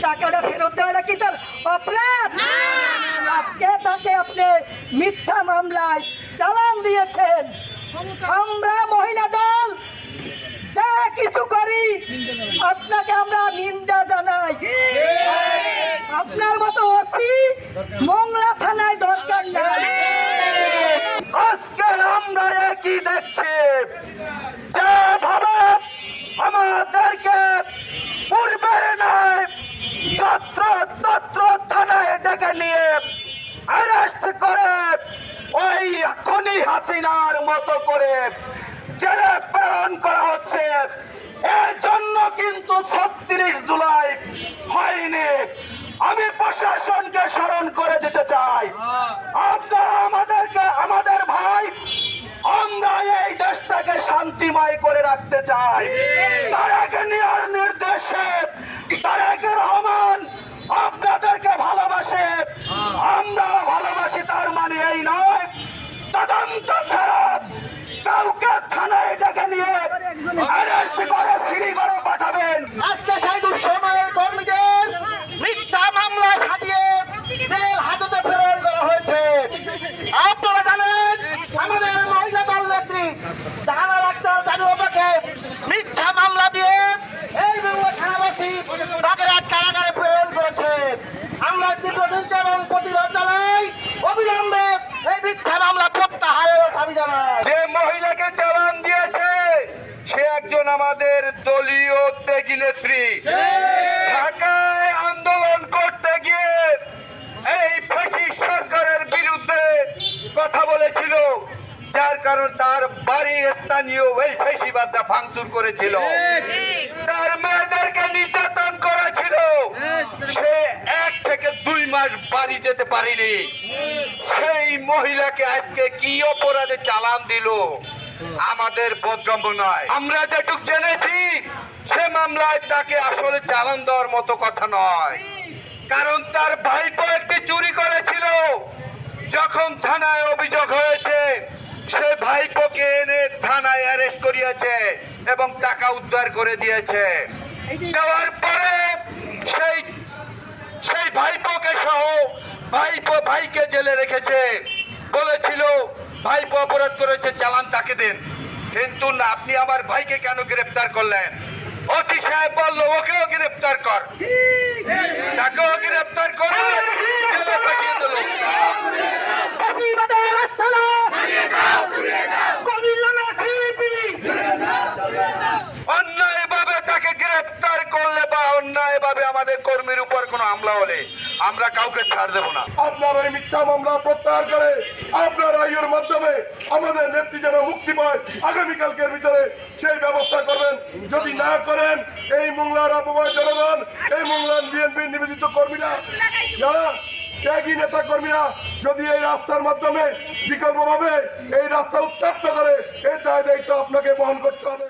টাকাটা ফেরত দেওয়াটা কি তার অপরাধ? আজকে তাকে আপনি মিথ্যা মামলায় চালান দিয়েছেন। আমরা মহিলা দল যা কিছু করি আপনাকে আমরা নিন্দা জানাই। আপনার মতো ওসি মংলা থানায় দরকার নাই। আজকে আমরা একই দেখছি, যেভাবে আমাদেরকে পূর্বের নয় যত্র তত্র থানায় ডেকে নিয়ে অ্যারেস্ট করে ওই খনি হাসিনার মতো করে জেলে প্রেরণ করা হচ্ছে। এর জন্য কিন্তু 36 জুলাই হয়নি। আমি প্রশাসনকে স্মরণ করে দিতে চাই, আপনারা আমাদের ভাই, আমরা এই দেশটাকে শান্তিময় করে রাখতে চাই। তারেক জিয়ার নির্দেশে তারেক রহমান আপনাদেরকে ভালোবাসে, আমরাও ভালোবাসি। তার মানে এই নয় তদন্ত ছাড়া কাউকে থানায় ডেকে নিয়ে অ্যারেস্ট করে শ্রীনগরে পাঠাবেন। আজকে সেই দুঃসময়ের কর্মীদের মিথ্যা মামলা সাজিয়ে জেল হাজতে প্রেরণ করা হয়েছে। আপনারা জানেন আমাদের মহিলা দল নেত্রী জাহানারা আক্তার জানুয়াকে মিথ্যা মামলা দিয়ে এই বাংলা থানাবাসী বাগেরহাট কারাগারে প্রেরণ করেছে। আমরা দীর্ঘদিন এবং প্রতিবাদ জানাই, অবিলম্বে এই মিথ্যা মামলা প্রত্যাহারের দাবি জানাই। যে মহিলাকে চালান দিয়েছে সে একজন আমাদের দলীয় ত্যাগী নেত্রী। ঢাকায় আন্দোলন করতে গিয়ে এই ফ্যাসিস্ট সরকারের বিরুদ্ধে কথা বলেছিল, যার কারণ তার বাড়ি স্থানীয় ওই ফ্যাসিবাদরা ভাঙচুর করেছিল, তার মেয়েদেরকে নির্যাতন করেছিল। সে 1 থেকে 2 মাস বাড়ি যেতে পারেনি। সেই মহিলাকে আজকে কি অপরাধে চালান দিল আমাদের বোধগম্য নয়। আমরা যেটুক জেনেছি সে মামলায় তাকে আসলে চালান দেওয়ার মতো কথা নয়, কারণ তার ভাইপো একটি চুরি করেছিল। যখন থানায় অভিযোগ হয়েছে সে ভাইপোকে এনে থানায় অ্যারেস্ট করিয়েছে এবং টাকা উদ্ধার করে দিয়েছে। দেওয়ার পরে সেই ভাইপোকে সহ ভাইকে জেলে রেখেছে। বলেছিল ভাইপো অপরাধ করেছে, চালান তাকে দেন। কিন্তু না, আপনি আমার ভাইকে কেন গ্রেফতার করলেন? ওসি সাহেব বললো ওকেও গ্রেফতার কর, তাকেও গ্রেফতার করে জেলে পাঠিয়ে দিল। অন্যায়ভাবে তাকে গ্রেফতার করলে বা অন্যায়ভাবে আমাদের কর্মীর উপর কোনো হামলা হলে আমরা কাউকে ছাড় দেব না। আপনার এই মিথ্যা মামলা প্রত্যাহার করে আপনার রায়ের মাধ্যমে আমাদের নেত্রী যেন মুক্তি পায় আগামীকালকের ভিতরে সেই ব্যবস্থা করবেন। যদি না করেন এই মোংলার অপমান জনগণ, এই মোংলার বিএনপির নিবেদিত কর্মীরা, যারা ত্যাগী নেতা কর্মীরা যদি এই রাস্তার মাধ্যমে বিকল্পভাবে এই রাস্তা উত্তপ্ত করে এই দায় দায়িত্ব আপনাকে বহন করতে হবে।